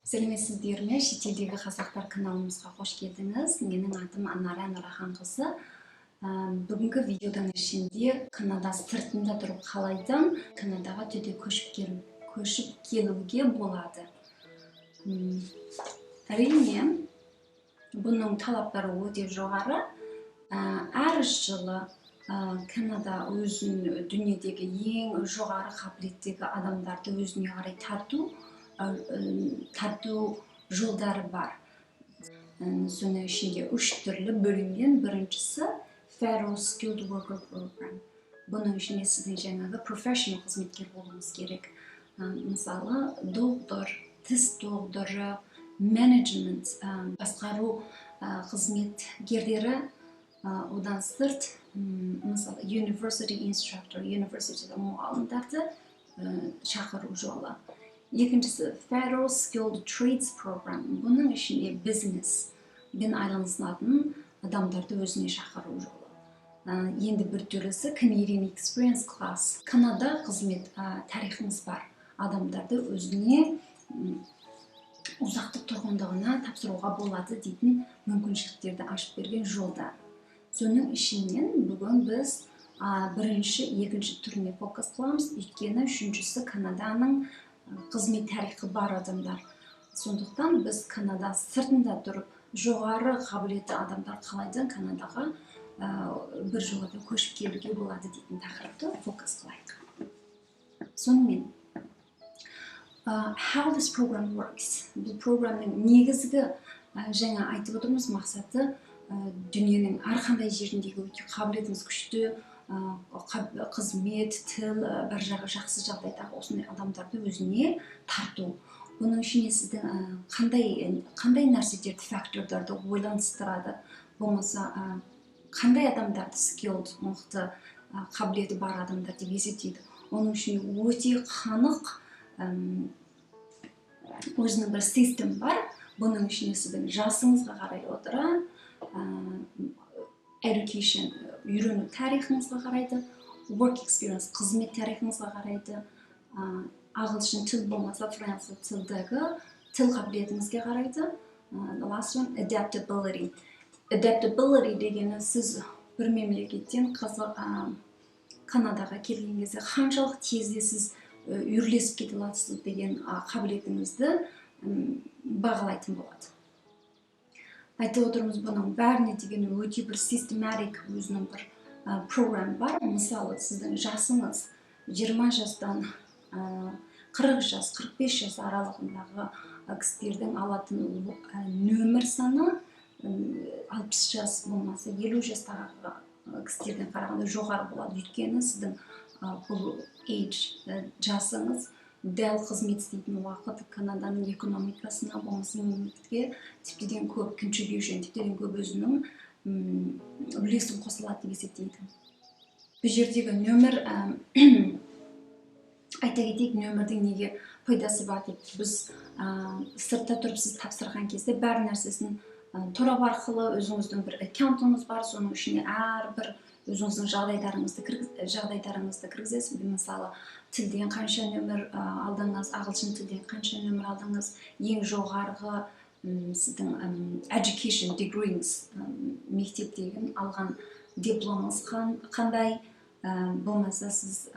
Сәлеметсіздер ме? Шетелдегі қазақтар каналымызға қош келдіңіз. Менің атым Анара Нұраханқызы. Бүгінгі видеодан ішінде Канада сыртында тұрып қалайдан Канадаға төте көшіп келуге болады. Әрине, бұның талаптары өте жоғары. Әр жылы Канада өзін дүниедегі ең жоғары қабілеттегі адамдарды өзіне қарай тарту жолдары бар. Соның ішінде 3 түрлі бөлінген. Біріншісі Federal Skilled Worker Program. Бұның ішінде сіздің жаңағы professional қызметкер болуыңыз керек. Мысалы, доктор, тіс докторы, менеджмент, басқару қызметкерлері, одан сырт, мысалы, university instructor, университетте мұғалімдерді шақыру жолы. Екіншісі Federal Skilled Trades Program. Бұның ішінде бизнеспен айналысатын адамдарды өзіне шақыру жолы. Енді бір түрісі Canadian Experience Class. Канада қызмет тарихыңыз бар адамдарды өзіне ұзақтық тұрғындығына тапсыруға болады дейтін мүмкіншіліктерді ашып берген жолдар. Соның ішінен бүгін біз бірінші, екінші түріне фокус қыламыз, өйткені үшіншісі Канаданың қызмет тарихы бар адамдар. Сондықтан біз Канада сыртында тұрып, жоғары қабілетті адамдар қалайдан Канадаға бір жолада көшіп келуге болады дейтін тақырыпты фокус қылайық. Сонымен, how this program works. Бұл програмның негізгі жаңа айтып отырмыз мақсаты дүниенің әрқандай жеріндегі өте қабілетіңіз күшті қызмет, тіл, бір жағы жақсы жағдайдағы осындай адамдарды өзіне тарту. Бұның ішіне сіздің қандай нәрселерді, факторларды ойланыстырады, болмаса қандай адамдарды skilled, мықты қабілеті бар адамдар деп есептейді. Оның ішіне өте қанық өзінің бір систем бар. Бұның ішіне сіздің жасыңызға қарай отыра, education, үйрену тарихыңызға қарайды, work experience, қызмет тарихыңызға қарайды, ағылшын тіл болмаса француз тілдегі тіл қабілетіңізге қарайды. The last one, adaptability. Adaptability дегені сіз бір мемлекеттен Канадаға келген кезде қаншалық тезде сіз үйірлесіп кете аласыз деген қабілетіңізді бағалайтын болады. Айтып отырмыз, бұның бәріне деген өте бір систематик өзінің бір программ бар. Мысалы, сіздің жасыңыз 20 жастан 40 жас, 45 жас аралығындағы кісілердің алатын нөмір саны 60 жас болмаса 50 жастағы кісілерден қарағанда жоғары болады. Өйткені сіздің бұл жасыңыз дәл қызмет істейтін уақыт Канаданың экономикасына болмаса мемлекетке тіптен көп contribution, тіптен көп өзінің үлесін қосылады деп есептейді. Бұл жердегі нөмір, айта кетейік, нөмірдің неге пайдасы бар деп, біз сыртта тұрып сіз тапсырған кезде бәр нәрсесін торап арқылы өзіңіздің бір аккаунтыңыз бар, соның ішіне әрбір өзіңіздің жағдайларыңызды кіргізесіз. Мысалы, тілден қанша нөмір алдыңыз, ағылшын тілден қанша нөмір алдыңыз, ең жоғарғы сіздің education degrees, мектептегі алған дипломыңыз қандай, болмаса сіз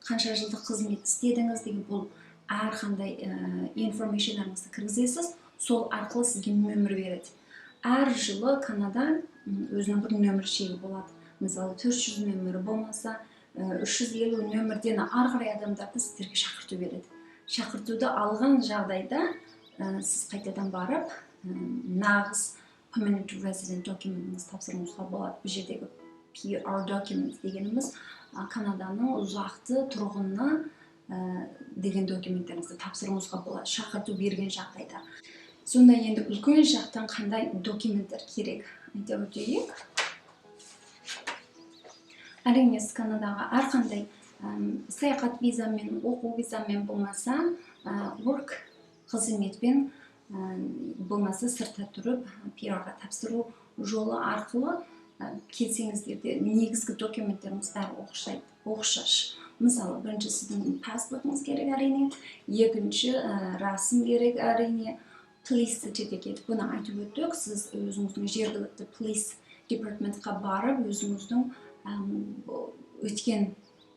қанша жылдық қызмет істедіңіз деген бұл әрқандай информацияларыңызды кіргізесіз, сол арқылы сізге нөмір береді. Әр жылы Канада өзінің бір нөмір шегі болады. Мысалы, 400 нөмірі болмаса, 350 нөмірден ары қарай адамдарды сіздерге шақырту береді. Шақыртуды алған жағдайда сіз қайтадан барып, нағыз permanent resident документіңіз тапсыруыңызға болады. Бұл жердегі PR document дегеніміз Канаданың ұзақты тұрғынына деген документтеріңізді тапсыруыңызға болады, шақырту берген жағдайда. Сонда енді үлкен жақтан қандай документтер керек айтып өтейік. Әрине, Канадаға әрқандай саяхат визамен, оқу визамен болмаса, work қызметпен болмаса сыртта тұрып, PR-ға тапсыру жолы арқылы келсеңіздерде негізгі документтеріңіз бәрі оқшаш. мысалы бірінші сіздің паспортыңыз керек әрине, екінші расым керек әрине, police certificate. Бұны айтып өттік, сіз өзіңіздің жергілікті police департаментқа барып өзіңіздің өткен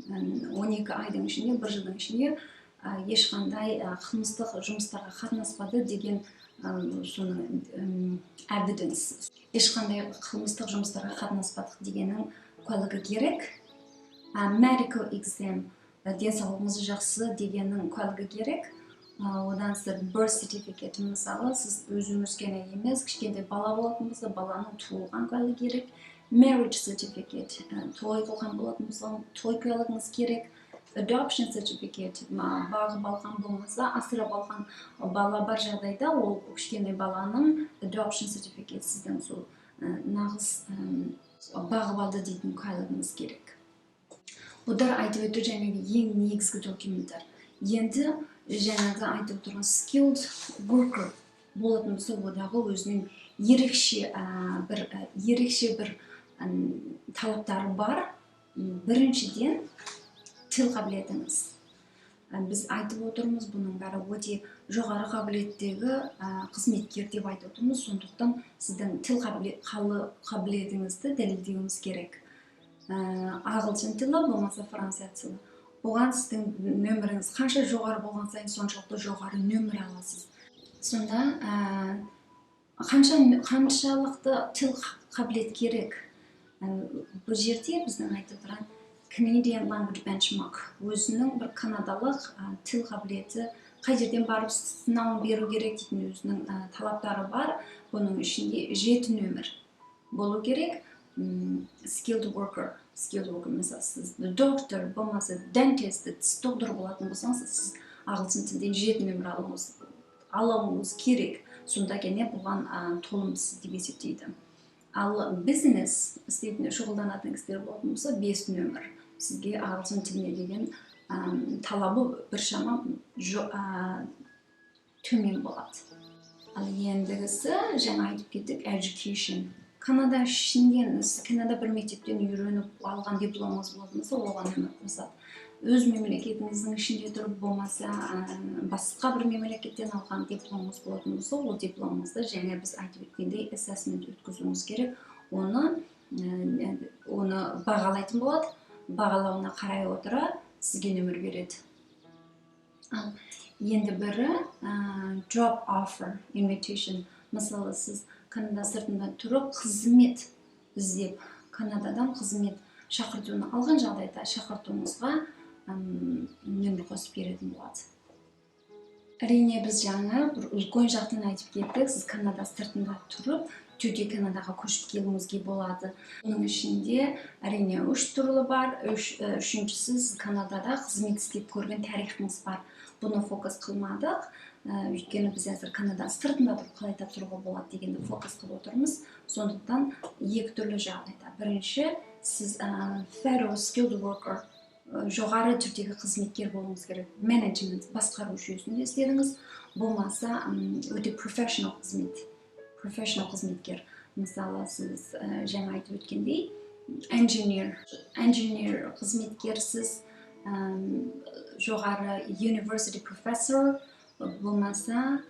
12 айдың ішінде, бір жылдың ішінде ешқандай қылмыстық жұмыстарға қатынаспады деген соның evidence, ешқандай қылмыстық жұмыстарға қатынаспадық дегеннің куәлігі керек. Medical exam, денсаулығыңыз жақсы дегеннің куәлігі керек. Одан сіз birth certificate, мысалы сіз өзіңіз ғана емес, кішкентай бала болатын болса, баланың туылған куәлігі керек. Marriage certificate, той қылған болатын болса, той куәлігіңіз керек. Adoption certificate, бағып алған болмаса, асырап алған бала бар жағдайда, ол кішкентай баланың adoption certificate сіздің сол нағыз бағып алды дейтін куәлігіңіз керек. Бұдар айтып өтті жаңағы ең негізгі документтер. Енді жаңағы айтып отырған skilled worker болатын болса, одағы өзінің ерекше бір талаптары бар. Біріншіден тіл қабілетіңіз. Біз айтып отырмыз, бұның бәрі өте жоғары қабілеттегі қызметкер деп айтып отырмыз, сондықтан сіздің тіл қабілетіңізді дәлелдеуіңіз керек. Ағылшын тілі болмаса франция тілі. Оған сіздің нөміріңіз қанша жоғары болған сайын соншалықты жоғары нөмір аласыз. Сонда қаншалықты тіл қабілет керек. Бұл жерде біздің айтып тұрған Canadian Language Benchmark өзінің бір канадалық тіл қабілеті қай жерден барып сынауын беру керек дейтін өзінің талаптары бар. Бұның ішінде 7 нөмір болу керек. Skilled worker, мысалы сіз доктор болмаса dentist, доктор болатын болсаңыз, сіз ағылшын тілден 7 нөмір алуыңыз керек. Сонда ғана бұған толымсыз деп есептейді. Ал бизнес істейтін шұғылданатын кісілер болатын болса 5 нөмір. Сізге ағылшын тіліне деген талабы біршама төмен болады. Ал ендігісі жаңа айтып кеттік education. Канада ішінден, Канада бір мектептен үйреніп алған дипломыңыз болмаса, оған нөмір қосады. Өз мемлекетіңіздің ішінде тұрып болмаса, басқа бір мемлекеттен алған дипломыңыз болатын болса, ол дипломыңызды жаңа біз айтып өткендей assessment өткізуіңіз керек. Оны бағалайтын болады. Бағалауына қарай отыра сізге нөмір береді. Ал енді бірі job offer, invitation. Мысалы, сіз Канада сыртында тұрып қызмет іздеп, Канададан қызмет шақыртуын алған жағдайда шақыртуыңызға нөмір қосып беретін болады. Әрине біз жаңа бір үлкен жақтан айтып кеттік, сіз Канада сыртында тұрып, төте Канадаға көшіп келуіңізге болады. Оның ішінде әрине 3 түрлі бар. Үшіншісі сіз Канадада қызмет істеп көрген тарихыңыз бар. Бұны фокус қылмадық. Өйткені біз әзір Канада сыртында тұрып қалай тапсыруға болады дегенді фокус қылып отырмыз. Сондықтан 2 түрлі жағдайда. Бірінші, сіз federal skilled worker, жоғары түрдегі қызметкер болуыңыз керек. Менеджмент, басқару жүйесінде істедіңіз. Болмаса өте professional қызметкер. Мысалы, сіз жаңа айтып өткендей engineer қызметкер, сіз жоғары university professor, болмаса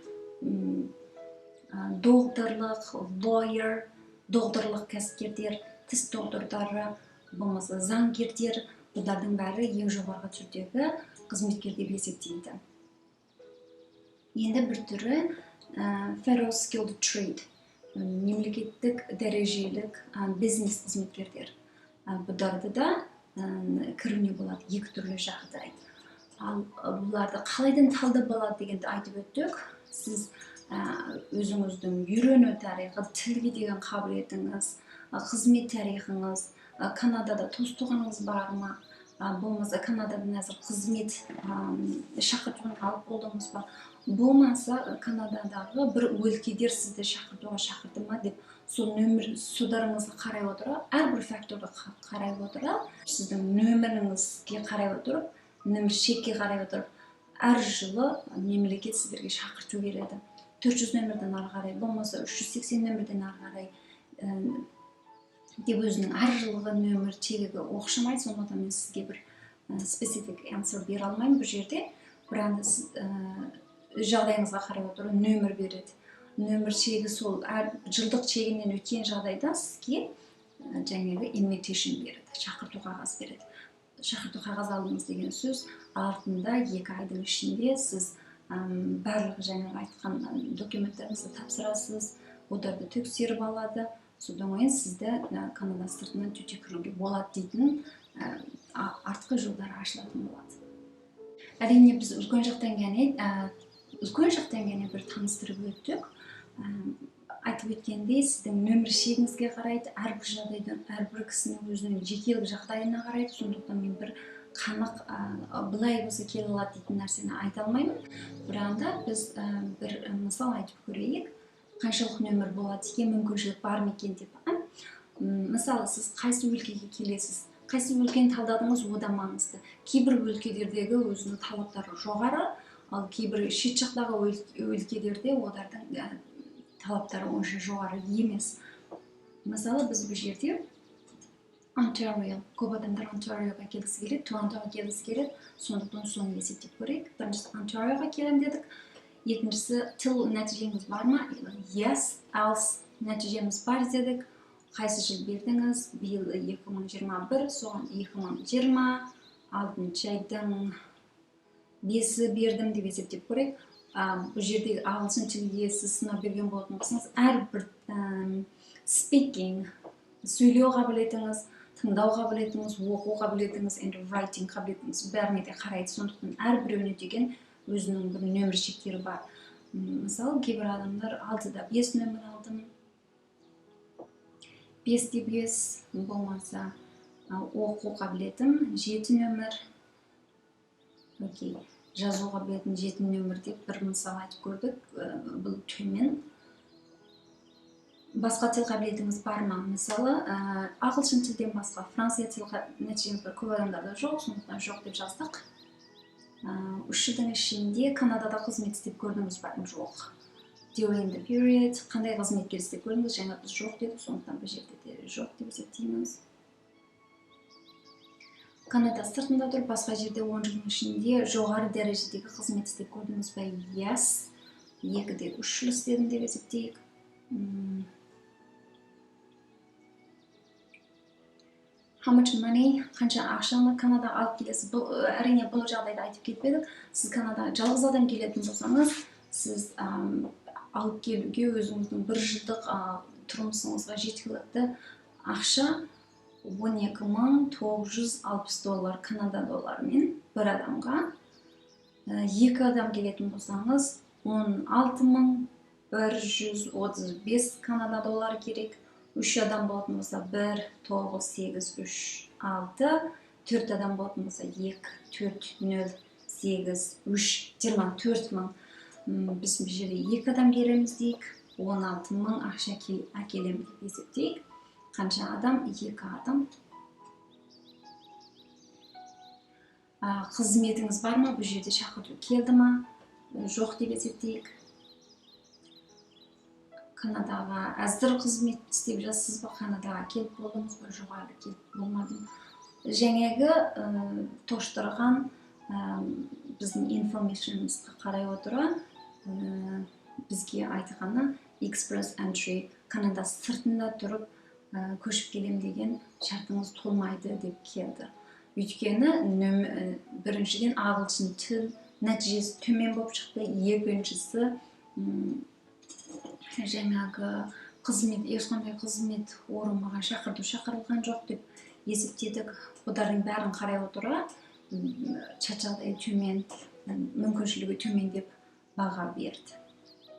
докторлық, lawyer, докторлық кәсіпкерлер, тіс докторлары, болмаса заңгерлер, бұлардың бәрі ең жоғарғы түрдегі қызметкер деп есептейді. Енді бір түрі federal skilled trade, мемлекеттік дәрежелік бизнес қызметкерлер. Бұларды да кіруіне болады 2 түрлі жағдай. Ал бұларды қалайдан талдап болады дегенді айтып өттік. Сіз өзіңіздің үйрену тарихы, тілге деген қабілетіңіз, қызмет тарихыңыз, Канадада туыс-туғаныңыз бар ма? Болмаса Канададан әзір қызмет шақыртуын алып болдыңыз ба? Болмаса Канададағы бір өлкедер сізді шақыртуға шақырды ма деп, сол нөміріңізге қарай отыра, әрбір факторға қарай отыра, сіздің нөміріңізге қарай отырып, нөмір шекке қарай отырып, әр жылы мемлекет сіздерге шақырту береді. 400 нөмірден ары қарай, болмаса 380 нөмірден ары қарай деп өзінің әр жылғы нөмір телегі оқшамайды. Сондықтан мен сізге бір specific answer бере алмаймын бұл жерде. Бірақ сіз жағдайыңызға қарай отырып нөмір береді. Нөмір шегі сол жылдық шегінен өткен жағдайда сізге жаңағы invitation береді, шақырту қағаз береді. Шақырту қағаз алдыңыз деген сөз артында 2 айдың ішінде сіз барлық жаңағы айтқан документтеріңізді тапсырасыз, оларды тексеріп алады. Содан кейін сізді Канада сыртынан төте кіруге болады дейтін артқы жолдары ашылатын болады. Әрине біз үлкен жақтан ғана бір таныстырып өттік. Айтып өткендей, сіздің нөмір шегіңізге қарайды, әрбір жағдайдан, әрбір кісінің өзінің жекелік жағдайына қарайды. Сондықтан мен бір қанық былай болса келе алады дейтін нәрсені айта алмаймын. Бірақ біз бір мысал айтып көрейік. Қаншалық нөмір болады екен, мүмкіншілік бар ма екен деп. Мысалы, сіз қайсы өлкеге келесіз? Қайсы өлкені талдадыңыз, одан маңызды. Кейбір өлкелердегі өзінің талаптары жоғары, ал кейбір шет жақтағы өлкелерде олардың талаптары онша жоғары емес. Мысалы, біз бұл жерде Ontario, көп адамдар Ontarioға келгісі келеді, Торонтоға келгісі келеді, сондықтан соны есептеп көрейік. Біріншісі Ontarioға келем дедік. Екіншісі, till нәтижеңіз бар ма? Yes, else нәтижеміз бар дедік. Қайсы жыл бердіңіз? Биыл 2021, соған 2020, алтыншы айдың 5-і бердім деп есептеп көрейік. Бұл жердегі ағылшын тілге сіз сынап берген болатын болсаңыз, әрбір speaking, сөйлеу қабілетіңіз, тыңдау қабілетіңіз, оқу қабілетіңіз, and writing қабілетіңіз бәріне де қарайды. Сондықтан әрбіреуіне деген өзінің бір нөмір шектері бар. Мысалы, кейбір адамдар 6-да 5 нөмір алдым, 5-те 5 болмаса, оқу қабілетім 7 нөмір, жазу қабілетім 7 нөмір деп бір мысал айтып көрдік. Бұл төмен. Басқа тіл қабілетіңіз бар ма? Мысалы, ағылшын тілден басқа франция тіл нәтижеміз бар, көп адамдарда жоқ, сондықтан жоқ деп жаздық. 3 жылдың ішінде Канадада қызмет істеп көрдіңіз ба? Жоқ. During the period, қандай қызметке істеп көрдіңіз? Жаңа біз жоқ дедік, сондықтан бұл жерде де жоқ деп есептейміз. Канада сыртында тұрып, басқа жерде 10 жылдың ішінде жоғары дәрежедегі қызмет істеп көрдіңіз ба? Yes. 2-де 3 жыл істедім деп есептейік. How much money, қанша ақшаны Канада алып келесіз? Әрине бұл жағдайда айтып кетпедік. Сіз Канада жалғыз адам келетін болсаңыз, сіз алып келуге өзіңіздің 1 жылдық тұрмысыңызға жеткілікті ақша $12,960 Канада долларымен бір адамға. 2 адам келетін болсаңыз, $16,135 Канада доллары керек. 3 адам болатын болса 1, 9, 8, 3, 6, 4 адам болатын болса 2, 4, 0, 8, 3, 24 мың. Біз бұл жерде 2 адам келеміз дейік, 16 мың ақша әкелем деп есептейік. Қанша адам? 2 адам. Қызметіңіз бар ма? Бұл жерде шақырту келді ма? Жоқ деп есептейік. Канадаға әзір қызмет істеп жассыз ба? Канадаға келіп болдыңыз ба? Жоқ, әлі келіп болмадым. Жаңағы тоштырған біздің информационымызға қарай отыра бізге айтқаны Express Entry, Канада сыртында тұрып көшіп келем деген шартыңыз толмайды деп келді. Өйткені біріншіден ағылшын тіл нәтижесі төмен болып шықты, екіншісі жаңағы қызмет, ешқандай қызмет орынмаған, шақырылған жоқ деп есептедік. Бұдардың бәрін қарай отыра жағдайы төмен, мүмкіншілігі төмен деп баға берді.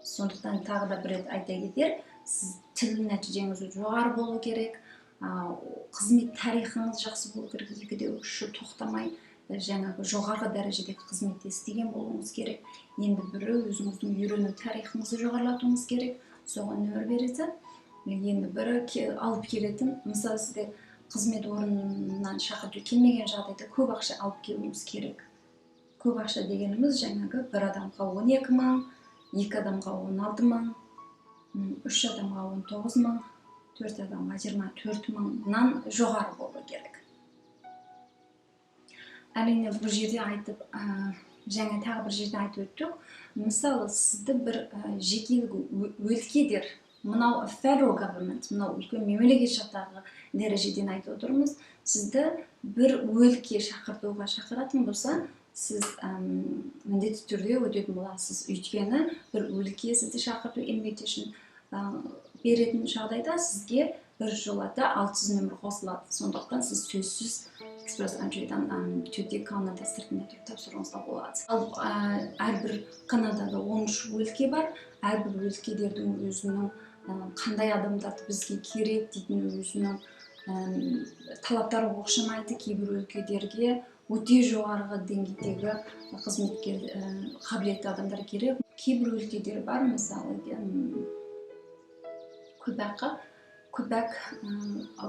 Сондықтан тағы да бір рет айта кетер, сіз тіл нәтижеңіз жоғары болу керек, қызмет тарихыңыз жақсы болу керек, 2-де 3 жыл тоқтамай жаңағы жоғары дәрежедегі қызметте істеген болуыңыз керек. Енді бірі өзіңіздің үйрену тарихыңызды жоғарылатуыңыз керек, соған нөмір береді. Енді бірі алып келетін, мысалы сізде қызмет орнынан шақырту келмеген жағдайда көп ақша алып келуіңіз керек. Көп ақша дегеніміз жаңағы бір адамға 12 мың, 2 адамға 16 мың, 3 адамға 19 мың, 4 адамға 24 мыңнан жоғары болу керек. әрине бұл жерде айтып, жаңа тағы бір жерде айтып өттік. Мысалы, сізді бір жекелік өлкедер, мынау federal government, мынау үлкен мемлекет жақтағы дәрежеден айтып отырмыз. Сізді бір өлке шақыртуға шақыратын болса, сіз міндетті түрде өтетін боласыз. Өйткені бір өлке сізді шақырту invitation беретін жағдайда сізге бір жолата 600 нөмір қосылады. Сондықтан сіз сөзсіз экспресс энтриден төте Канада сыртына тұрып тапсыруыңызға болады. Ал әрбір Канадада 13 өлке бар. Әрбір өлкелердің өзінің қандай адамдарды бізге керек дейтін өзінің талаптары оқшамайды. Кейбір өлкелерге өте жоғарғы деңгейдегі қызметкер қабілетті адамдар керек. Кейбір өлкелер бар, мысалы Quebec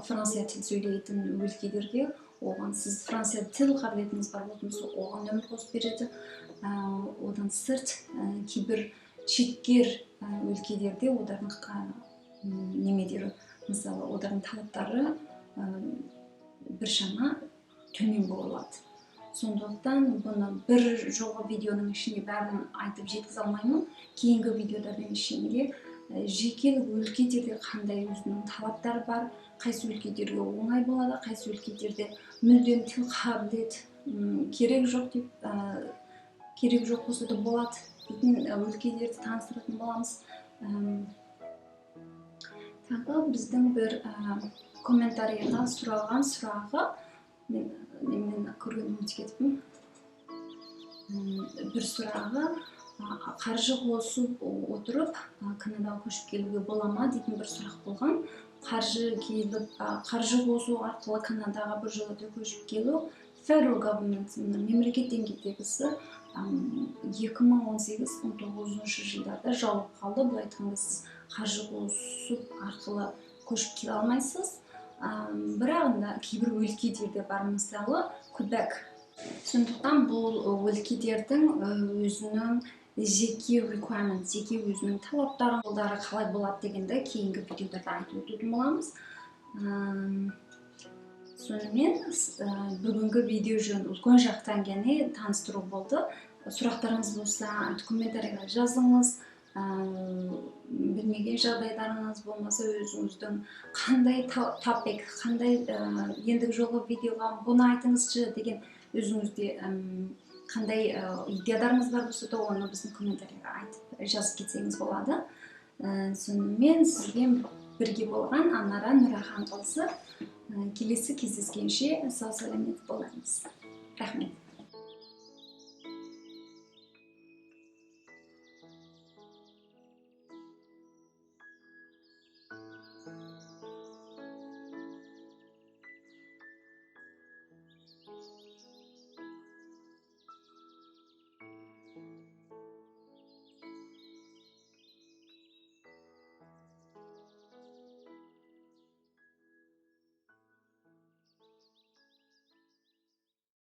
Франция тіл сөйлейтін өлкелерге, оған сіз Франция тіл қабілетіңіз бар болатын болса, оған нөмір қосып береді. Одан сырт кейбір шеткер өлкелерде одардың немедері, мысалы, одардың талаптары біршама төмен болады. Сондықтан бұны бір жолғы видеоның ішінде бәрін айтып жеткізе алмаймын. Кейінгі видеолардың ішінде жекелік өлкелерде қандай өзінің талаптары бар, қайсы өлкелерге оңай болады, қайсы өлкелерде мүлдем тіл қабілет керек жоқ болса да болады дейтін өлкелерді таныстыратын боламыз. Тағы біздің бір комментарийға сұралған сұрағы, мен көрген ұмытып кетіппін. Бір сұрағы, қаржы қосып отырып Канадаға көшіп келуге бола ма дейтін бір сұрақ болған. Қаржы қосу арқылы Канадаға бір жолата көшіп келу federal government мемлекет деңгейдегісі 2018-19 жылдарда жауып қалды. Бұл айтқанда сіз қаржы қосып арқылы көшіп келе алмайсыз. Бірағында кейбір өлкелерде бар, мысалы Quebec. Сондықтан бұл өлкелердің өзінің жеке requirement, жеке өзінің талаптары, жолдары қалай болады дегенді кейінгі видеода айтып өтетін боламыз. Сонымен бүгінгі видео жөн үлкен жақтан ғана таныстыру болды. Сұрақтарыңыз болса, комментарийға жазыңыз. Білмеген жағдайларыңыз болмаса, өзіңіздің қандай топик, қандай ендігі жолғы видеоға бұны айтыңызшы деген өзіңізде қандай идеяларыңыз бар болса да, оны біздің комментарийға айтып жазып кетсеңіз болады. Сонымен сізге бірге болған Анара Нұраханқызы. Келесі кездескенше сау саламет болыңыз. Рахмет.